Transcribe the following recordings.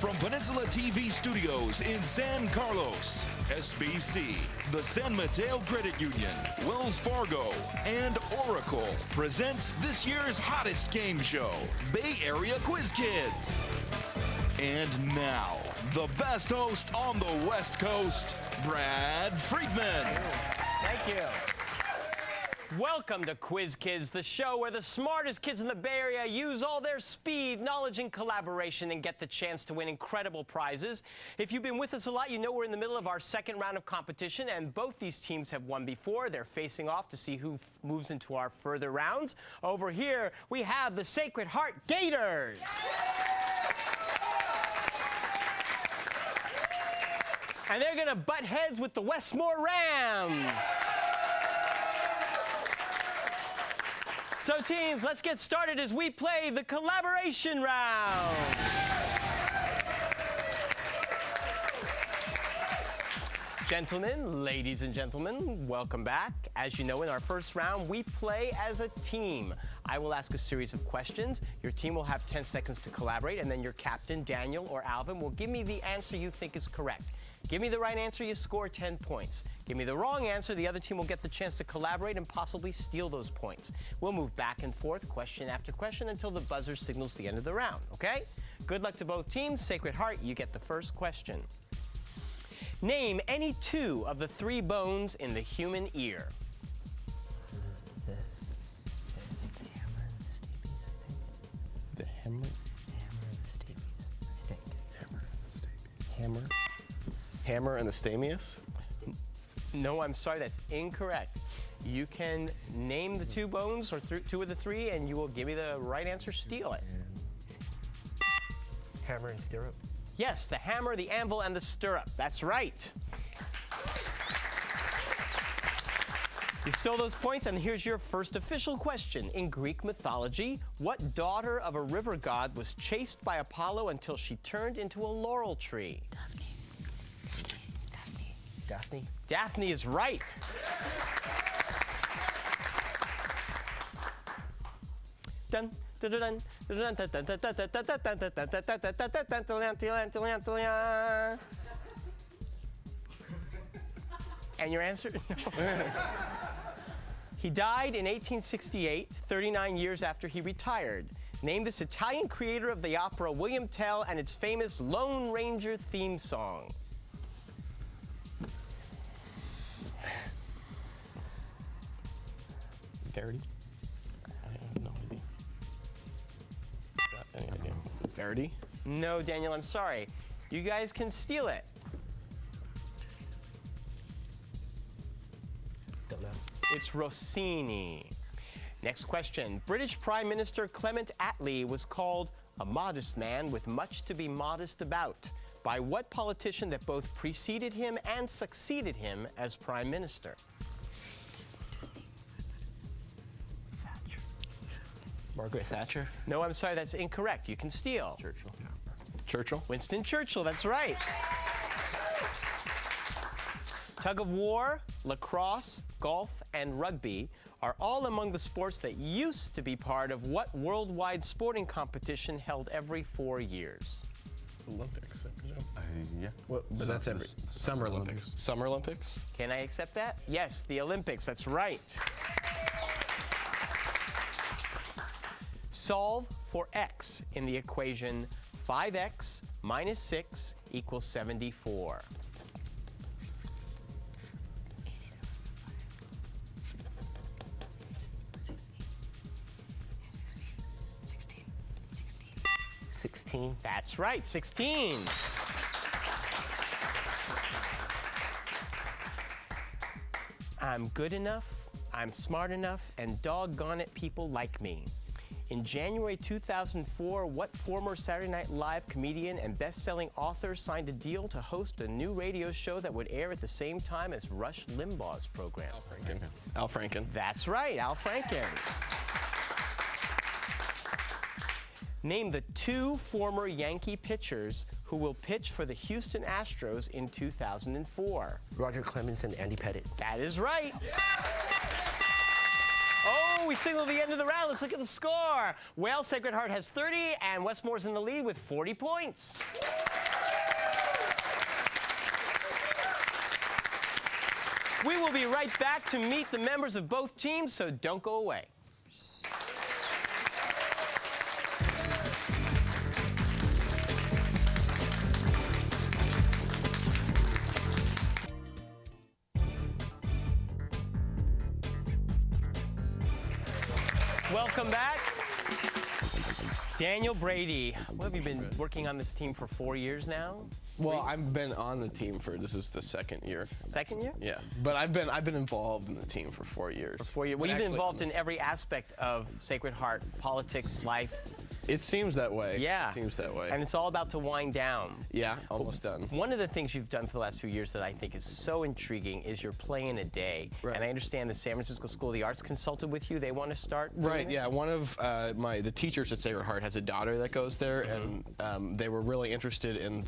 From Peninsula TV Studios in San Carlos, SBC, the San Mateo Credit Union, Wells Fargo, and Oracle present this year's hottest game show, Bay Area Quiz Kids. And now, the best host on the West Coast, Brad Friedman. Thank you. Welcome to Quiz Kids, the show where the smartest kids in the Bay Area use all their speed, knowledge, and collaboration and get the chance to win incredible prizes. If you've been with us a lot, you know we're in the middle of our second round of competition, and both these teams have won before. They're facing off to see who moves into our further rounds. Over here, we have the Sacred Heart Gators. And they're going to butt heads with the Westmoor Rams. So teams, let's get started as we play the collaboration round. Gentlemen, ladies and gentlemen, welcome back. As you know, in our first round, we play as a team. I will ask a series of questions. Your team will have 10 seconds to collaborate, and then your captain, Daniel or Alvin, will give me the answer you think is correct. Give me the right answer, you score 10 points. Give me the wrong answer, the other team will get the chance to collaborate and possibly steal those points. We'll move back and forth, question after question, until the buzzer signals the end of the round, okay? Good luck to both teams. Sacred Heart, you get the first question. Name any two of the three bones in the human ear. The hammer and the stapes, I think. The hammer? The hammer and the stapes, I think. Hammer and the stapes. Hammer? Hammer and the stamius? No, I'm sorry, that's incorrect. You can name the two bones or two of the three, and you will give me the right answer, steal it. Hammer and stirrup. Yes, the hammer, the anvil, and the stirrup. That's right. You stole those points, and here's your first official question. In Greek mythology, what daughter of a river god was chased by Apollo until she turned into a laurel tree? Daphne. Daphne is right. Dun, dun, dun, dun, dun, dun, dun, dun, dun, dun, dun, dun, dun. And your answer? No. He died in 1868, 39 years after he retired. Name this Italian creator of the opera William Tell and its famous Lone Ranger theme song. Verdi? I have no idea. Got any idea? Verdi? No, Daniel, I'm sorry. You guys can steal it. Don't know. It's Rossini. Next question. British Prime Minister Clement Attlee was called a modest man with much to be modest about by what politician that both preceded him and succeeded him as Prime Minister? Margaret Thatcher. No, I'm sorry, that's incorrect. You can steal. Churchill. Yeah. Churchill? Winston Churchill, that's right. Tug of war, lacrosse, golf, and rugby are all among the sports that used to be part of what worldwide sporting competition held every 4 years? Olympics, I presume. Yeah. Well, but that's every Summer Olympics. Summer Olympics? Can I accept that? Yes, the Olympics, that's right. Solve for x in the equation 5x minus 6 equals 74. Sixteen. That's right, 16. I'm good enough, I'm smart enough, and doggone it, people like me. In January 2004, what former Saturday Night Live comedian and best-selling author signed a deal to host a new radio show that would air at the same time as Rush Limbaugh's program? Al Franken. Al Franken. That's right, Al Franken. Name the two former Yankee pitchers who will pitch for the Houston Astros in 2004. Roger Clemens and Andy Pettitte. That is right. Oh, we signal the end of the round. Let's look at the score. Well, Sacred Heart has 30, and Westmoor's in the lead with 40 points. We will be right back to meet the members of both teams, so don't go away. Welcome back. Daniel Brady, what have you been working on this team for 4 years now? Well, I've been on the team for, this is the second year. Second year? Yeah, but I've been involved in the team for 4 years. For 4 years. Well, you've been involved in every aspect of Sacred Heart, politics, life. It seems that way. Yeah. It seems that way. And it's all about to wind down. Yeah, almost done. One of the things you've done for the last few years that I think is so intriguing is you're playing a day. Right. And I understand the San Francisco School of the Arts consulted with you. They want to start doing Right, it? yeah. One of the teachers at Sacred Heart has a daughter that goes there, and they were really interested in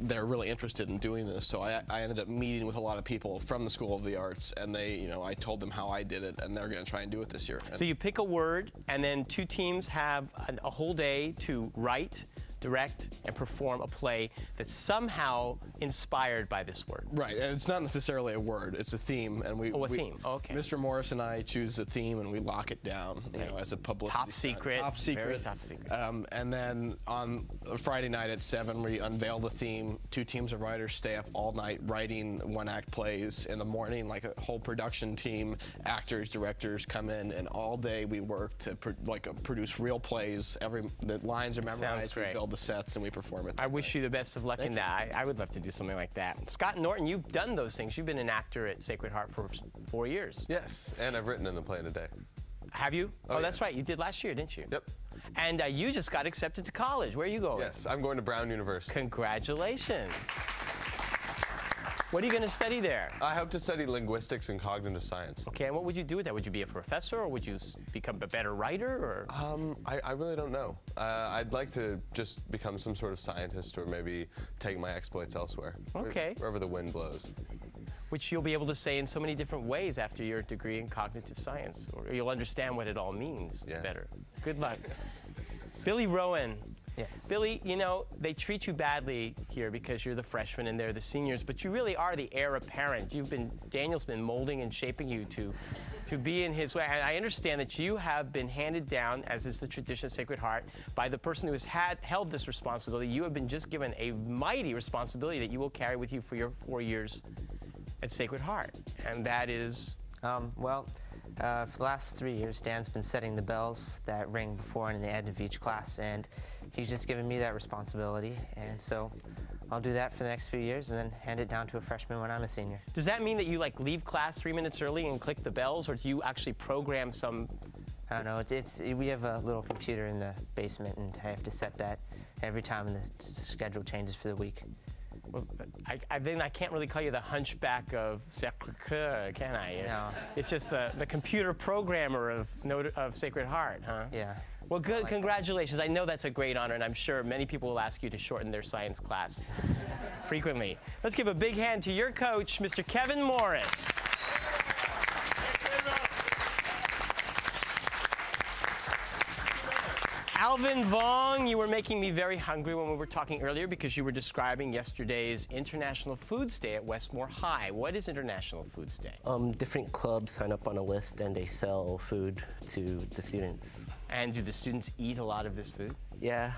they're really interested in doing this. So I ended up meeting with a lot of people from the School of the Arts, and they, I told them how I did it, and they're going to try and do it this year. So you pick a word, and then two teams have a whole day to write, direct, and perform a play that's somehow inspired by this word. Right, and it's not necessarily a word; it's a theme, and Theme. Oh, okay. Mr. Morris and I choose a theme, and we lock it down, as a publicity Top secret. Top secret. Very top secret. And then on a Friday night at 7, we unveil the theme. 2 teams of writers stay up all night writing one-act plays. In the morning, like a whole production team, actors, directors come in, and all day we work to produce real plays. The lines are memorized. We build the sets and we perform it. I wish you the best of luck in that. I would love to do something like that. Scott Norton, you've done those things. You've been an actor at Sacred Heart for 4 years. Yes, and I've written in the play in a day. Have you? Oh, yeah. That's right. You did last year, didn't you? Yep. And you just got accepted to college. Where are you going? Yes, I'm going to Brown University. Congratulations. What are you going to study there? I hope to study linguistics and cognitive science. Okay, and what would you do with that? Would you be a professor, or would you become a better writer, or? I really don't know. I'd like to just become some sort of scientist, or maybe take my exploits elsewhere. Okay. Wherever the wind blows. Which you'll be able to say in so many different ways after your degree in cognitive science, or you'll understand what it all means better. Good luck. Billy Rowan. Yes. Billy, they treat you badly here because you're the freshman and they're the seniors, but you really are the heir apparent. Daniel's been molding and shaping you to be in his way. And I understand that you have been handed down, as is the tradition of Sacred Heart, by the person who has held this responsibility. You have been just given a mighty responsibility that you will carry with you for your 4 years at Sacred Heart, and that is? For the last 3 years, Dan's been setting the bells that ring before and in the end of each class, and he's just given me that responsibility, and so I'll do that for the next few years and then hand it down to a freshman when I'm a senior. Does that mean that you leave class 3 minutes early and click the bells, or do you actually program some? I don't know, we have a little computer in the basement, and I have to set that every time the schedule changes for the week. Well, I can't really call you the hunchback of Sacré-Cœur, can I? No. It's just the computer programmer of Sacred Heart, huh? Yeah. Well, good. Congratulations. I know that's a great honor, and I'm sure many people will ask you to shorten their science class frequently. Let's give a big hand to your coach, Mr. Kevin Morris. Alvin Vong, you were making me very hungry when we were talking earlier because you were describing yesterday's International Foods Day at Westmoor High. What is International Foods Day? Different clubs sign up on a list and they sell food to the students. And do the students eat a lot of this food? Yeah.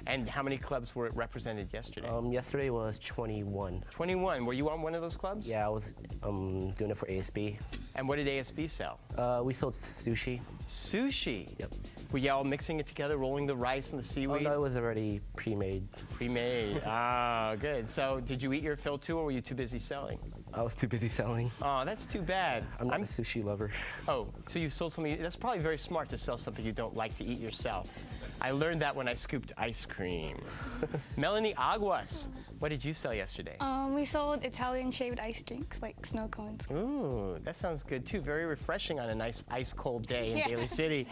And how many clubs were represented yesterday? Yesterday was 21. 21. Were you on one of those clubs? Yeah, I was doing it for ASB. And what did ASB sell? We sold sushi. Sushi? Yep. Were y'all mixing it together, rolling the rice and the seaweed? Oh, no, it was already pre-made. Pre-made. Ah, good. So did you eat your fill too, or were you too busy selling? I was too busy selling. Oh, that's too bad. I'm not a sushi lover. Oh, so you sold something. That's probably very smart to sell something you don't like to eat yourself. I learned that when I scooped ice cream. Melanie Aguas, what did you sell yesterday? We sold Italian shaved ice drinks, like snow cones. Ooh, that sounds good too. Very refreshing on a nice ice cold day in Daly City.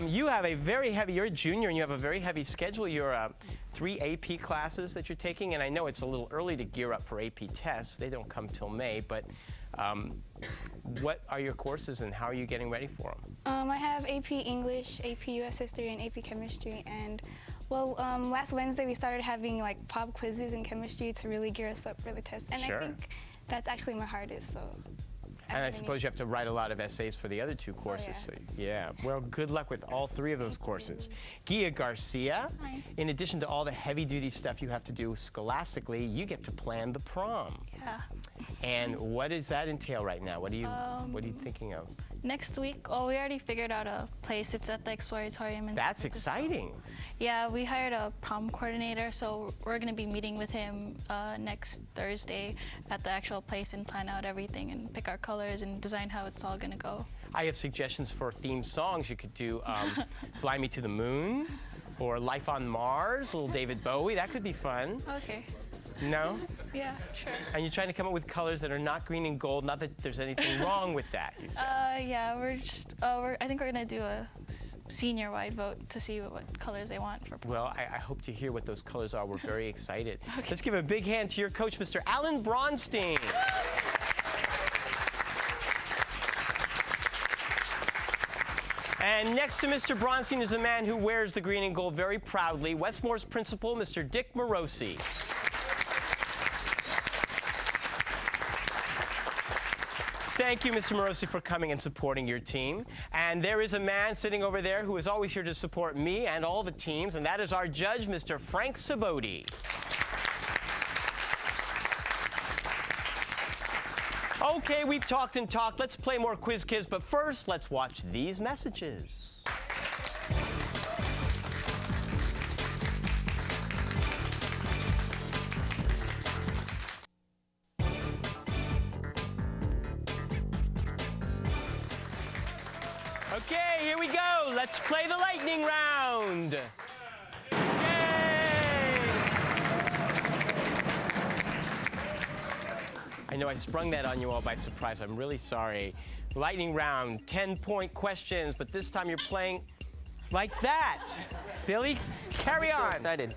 You have a very heavy, you're a junior and you have a very heavy schedule. You're 3 AP classes that you're taking, and I know it's a little early to gear up for AP tests. They don't come till May, but what are your courses and how are you getting ready for them? I have AP English, AP US History, and AP Chemistry, and last Wednesday we started having pop quizzes in chemistry to really gear us up for the test, and Sure. I think that's actually my hardest, so. And I everything. suppose you have to write a lot of essays for the other 2 courses. yeah. So, yeah. Well, good luck with all 3 of those courses. Gia Garcia, Hi. in addition to all the heavy-duty stuff you have to do scholastically, you get to plan the prom. Yeah. And what does that entail right now? What are you thinking of? Next week, we already figured out a place. It's at the Exploratorium in That's San Francisco. exciting. Yeah, we hired a prom coordinator, so we're going to be meeting with him next Thursday at the actual place and plan out everything and pick our colors and design how it's all going to go. I have suggestions for themed songs. You could do Fly Me to the Moon or Life on Mars, little David Bowie. That could be fun. Okay. No? Yeah, sure. And you're trying to come up with colors that are not green and gold. Not that there's anything wrong with that, you said. Yeah, we're just, I think we're going to do a senior-wide vote to see what colors they want for prom. Well, I hope to hear what those colors are. We're very excited. Let's give a big hand to your coach, Mr. Alan Bronstein. And next to Mr. Bronstein is a man who wears the green and gold very proudly, Westmoor's principal, Mr. Dick Morosi. Thank you, Mr. Morosi, for coming and supporting your team. And there is a man sitting over there who is always here to support me and all the teams, and that is our judge, Mr. Frank Saboti. Okay, we've talked and talked. Let's play more Quiz Kids, but first, let's watch these messages. Okay, here we go. Let's play the lightning round. Yay! I know I sprung that on you all by surprise. I'm really sorry. Lightning round, 10-point questions, but this time you're playing like that. Billy, carry on. So excited.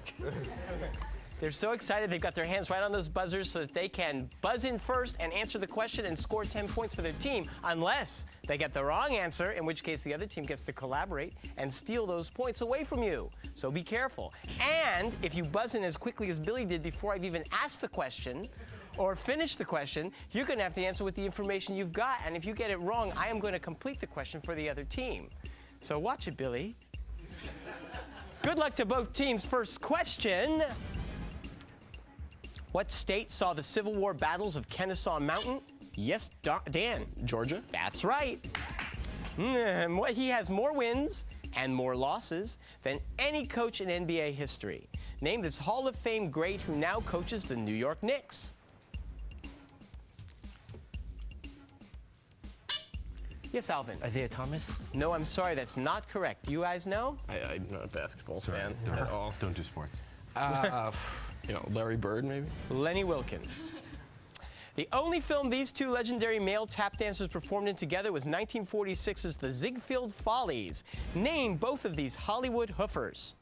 They're so excited they've got their hands right on those buzzers so that they can buzz in first and answer the question and score 10 points for their team, unless they get the wrong answer, in which case the other team gets to collaborate and steal those points away from you. So be careful. And if you buzz in as quickly as Billy did before I've even asked the question or finished the question, you're going to have to answer with the information you've got. And if you get it wrong, I am going to complete the question for the other team. So watch it, Billy. Good luck to both teams. First question. What state saw the Civil War battles of Kennesaw Mountain? Yes, Dan. Georgia? That's right. He has more wins and more losses than any coach in NBA history. Name this Hall of Fame great who now coaches the New York Knicks. Yes, Alvin. Isaiah Thomas? No, I'm sorry, that's not correct. You guys know? I'm not a basketball fan at all. Don't do sports. Larry Bird, maybe? Lenny Wilkens. The only film these two legendary male tap dancers performed in together was 1946's The Ziegfeld Follies. Name both of these Hollywood hoofers.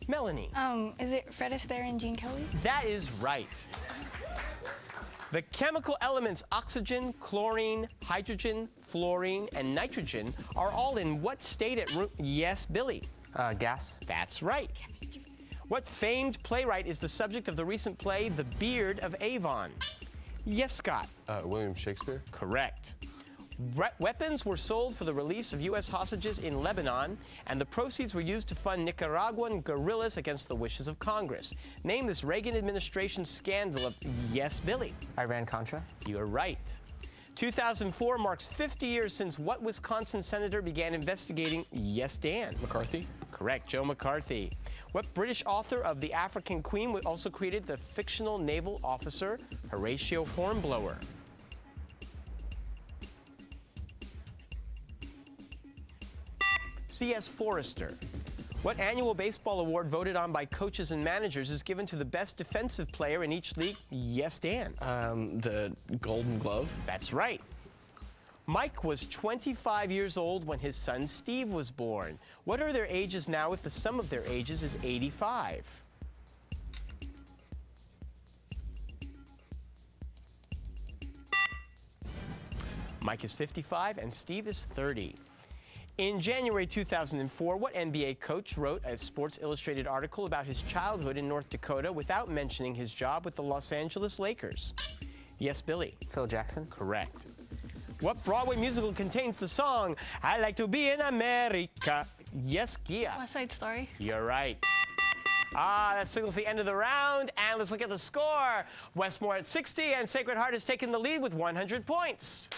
Melanie. Is it Fred Astaire and Gene Kelly? That is right. The chemical elements oxygen, chlorine, hydrogen, fluorine, and nitrogen are all in what state at root? Yes, Billy. Gas. That's right. What famed playwright is the subject of the recent play, The Beard of Avon? Yes, Scott. William Shakespeare? Correct. Weapons were sold for the release of U.S. hostages in Lebanon, and the proceeds were used to fund Nicaraguan guerrillas against the wishes of Congress. Name this Reagan administration scandal of... Yes, Billy. Iran-Contra. You're right. 2004 marks 50 years since what Wisconsin senator began investigating... Yes, Dan. McCarthy? Correct, Joe McCarthy. What British author of The African Queen also created the fictional naval officer Horatio Hornblower? C.S. Forrester. What annual baseball award voted on by coaches and managers is given to the best defensive player in each league? Yes, Dan. The Golden Glove? That's right. Mike was 25 years old when his son Steve was born. What are their ages now if the sum of their ages is 85? Mike is 55 and Steve is 30. In January 2004, what NBA coach wrote a Sports Illustrated article about his childhood in North Dakota without mentioning his job with the Los Angeles Lakers? Yes, Billy. Phil Jackson. Correct. What Broadway musical contains the song, I Like to Be in America? Yes, Gia. West Side Story. You're right. That signals the end of the round, and let's look at the score. Westmoor at 60, and Sacred Heart has taken the lead with 100 points.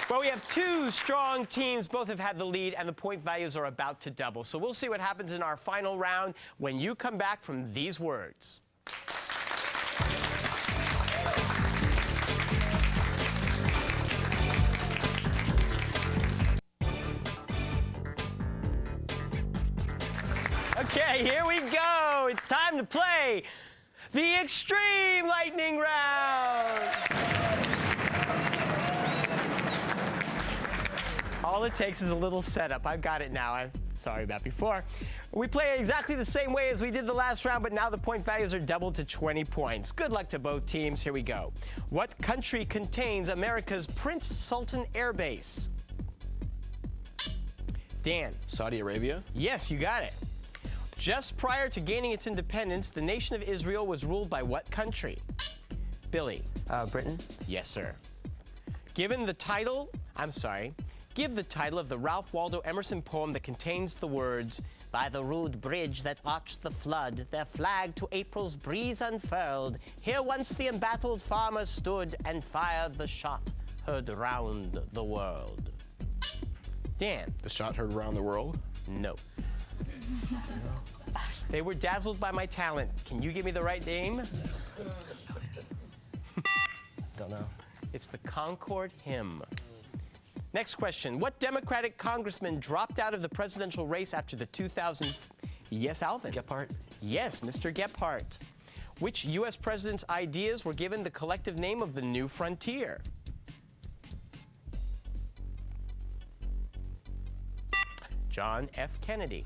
Well, we have two strong teams. Both have had the lead, and the point values are about to double. So we'll see what happens in our final round when you come back from these words. Okay, here we go. It's time to play the Extreme Lightning Round. All it takes is a little setup. I've got it now. I'm sorry about before. We play exactly the same way as we did the last round, but now the point values are doubled to 20 points. Good luck to both teams. Here we go. What country contains America's Prince Sultan Air Base? Dan. Saudi Arabia? Yes, you got it. Just prior to gaining its independence, the nation of Israel was ruled by what country? Billy. Britain. Yes, sir. Give the title of the Ralph Waldo Emerson poem that contains the words, by the rude bridge that arched the flood, their flag to April's breeze unfurled, here once the embattled farmer stood and fired the shot heard round the world. Dan. The shot heard around the world? No. They were dazzled by my talent. Can you give me the right name? Don't know. It's the Concord Hymn. Next question. What Democratic congressman dropped out of the presidential race after the 2000... Yes, Alvin? Gephardt? Yes, Mr. Gephardt. Which U.S. president's ideas were given the collective name of the New Frontier? John F. Kennedy.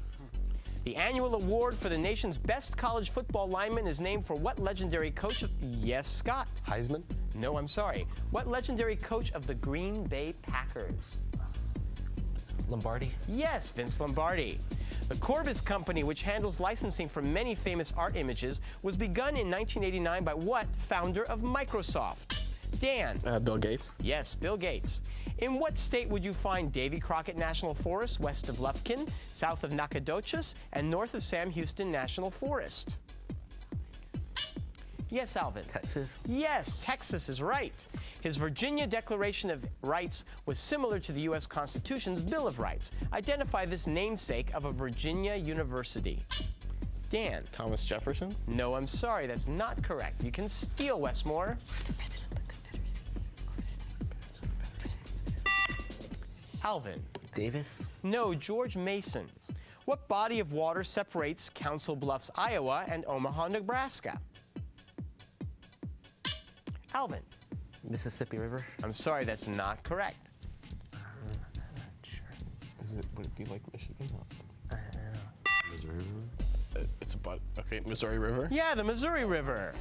The annual award for the nation's best college football lineman is named for what legendary coach of... Yes, Scott. Heisman? No, I'm sorry. What legendary coach of the Green Bay Packers? Lombardi? Yes, Vince Lombardi. The Corbis Company, which handles licensing for many famous art images, was begun in 1989 by what founder of Microsoft? Dan. Bill Gates? Yes, Bill Gates. In what state would you find Davy Crockett National Forest, west of Lufkin, south of Nacogdoches, and north of Sam Houston National Forest? Yes, Alvin. Texas? Yes, Texas is right. His Virginia Declaration of Rights was similar to the U.S. Constitution's Bill of Rights. Identify this namesake of a Virginia university. Dan. Thomas Jefferson? No, I'm sorry, that's not correct. You can steal, Westmoor. Alvin. Davis? No, George Mason. What body of water separates Council Bluffs, Iowa, and Omaha, Nebraska? Alvin. Mississippi River? I'm sorry, that's not correct. Would it be like Michigan? Missouri River? It's about, okay, Missouri River? Yeah, the Missouri River.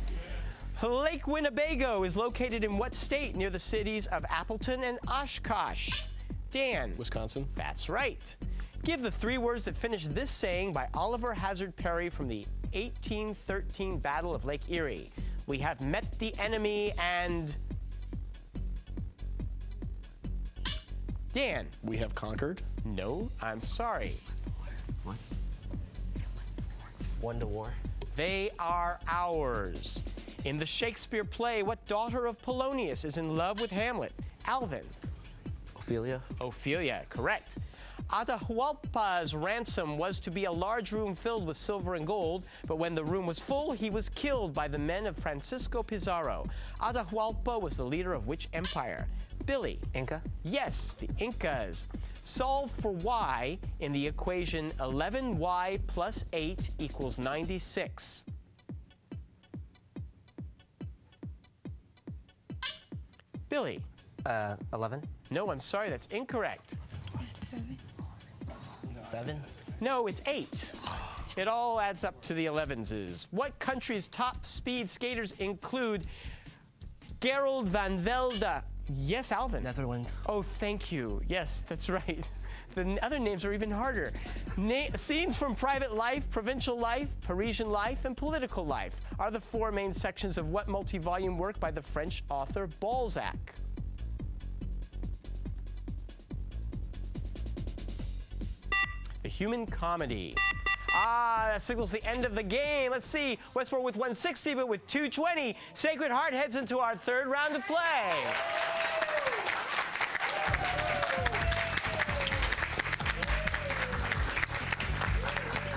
Lake Winnebago is located in what state near the cities of Appleton and Oshkosh? Dan. Wisconsin? That's right. Give the three words that finish this saying by Oliver Hazard Perry from the 1813 Battle of Lake Erie. We have met the enemy and... Dan. We have conquered? No, I'm sorry. What? Won the war? They are ours. In the Shakespeare play, what daughter of Polonius is in love with Hamlet? Alvin. Ophelia? Ophelia, correct. Atahualpa's ransom was to be a large room filled with silver and gold, but when the room was full, he was killed by the men of Francisco Pizarro. Atahualpa was the leader of which empire? Billy. Inca? Yes, the Incas. Solve for y in the equation 11y plus 8 equals 96. Billy. 11? No, I'm sorry, that's incorrect. Is it 7? 7? No, it's 8. It all adds up to the 11s. What country's top speed skaters include Gerald van Velde, Yes, Alvin. Netherlands. Oh, thank you. Yes, that's right. The other names are even harder. Scenes from private life, provincial life, Parisian life, and political life are the four main sections of what multi-volume work by the French author Balzac? The Human Comedy. That signals the end of the game. Let's see. Westmoor with 160, but with 220. Sacred Heart heads into our third round of play.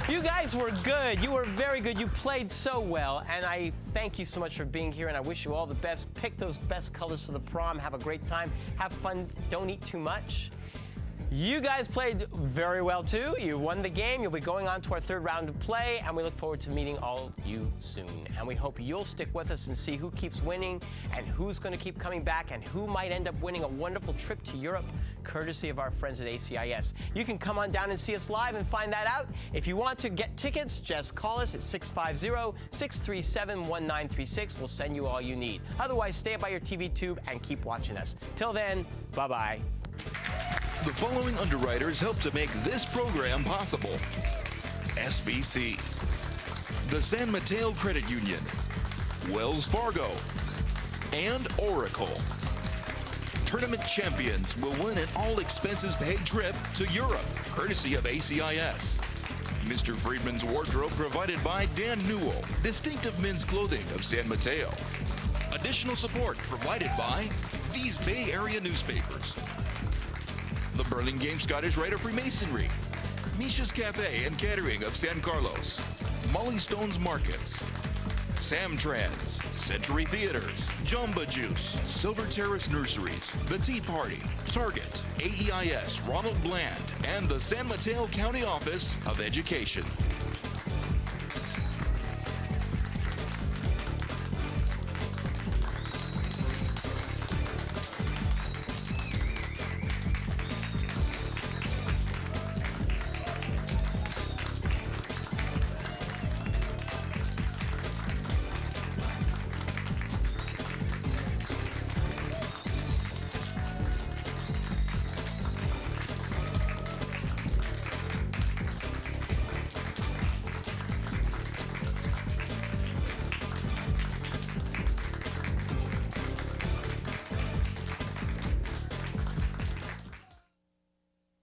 You guys were good. You were very good. You played so well, and I thank you so much for being here, and I wish you all the best. Pick those best colors for the prom. Have a great time. Have fun. Don't eat too much. You guys played very well, too. You won the game. You'll be going on to our third round of play, and we look forward to meeting all of you soon. And we hope you'll stick with us and see who keeps winning and who's going to keep coming back and who might end up winning a wonderful trip to Europe, courtesy of our friends at ACIS. You can come on down and see us live and find that out. If you want to get tickets, just call us at 650-637-1936. We'll send you all you need. Otherwise, stay by your TV tube and keep watching us. Till then, bye-bye. The following underwriters help to make this program possible: SBC, the San Mateo Credit Union, Wells Fargo, and Oracle. Tournament champions will win an all-expenses-paid trip to Europe, courtesy of ACIS. Mr. Friedman's wardrobe provided by Dan Newell, distinctive men's clothing of San Mateo. Additional support provided by these Bay Area newspapers: the Burlingame Scottish Rite of Freemasonry, Misha's Cafe and Catering of San Carlos, Molly Stone's Markets, Sam Trans, Century Theaters, Jamba Juice, Silver Terrace Nurseries, The Tea Party, Target, AEIS Ronald Bland, and the San Mateo County Office of Education.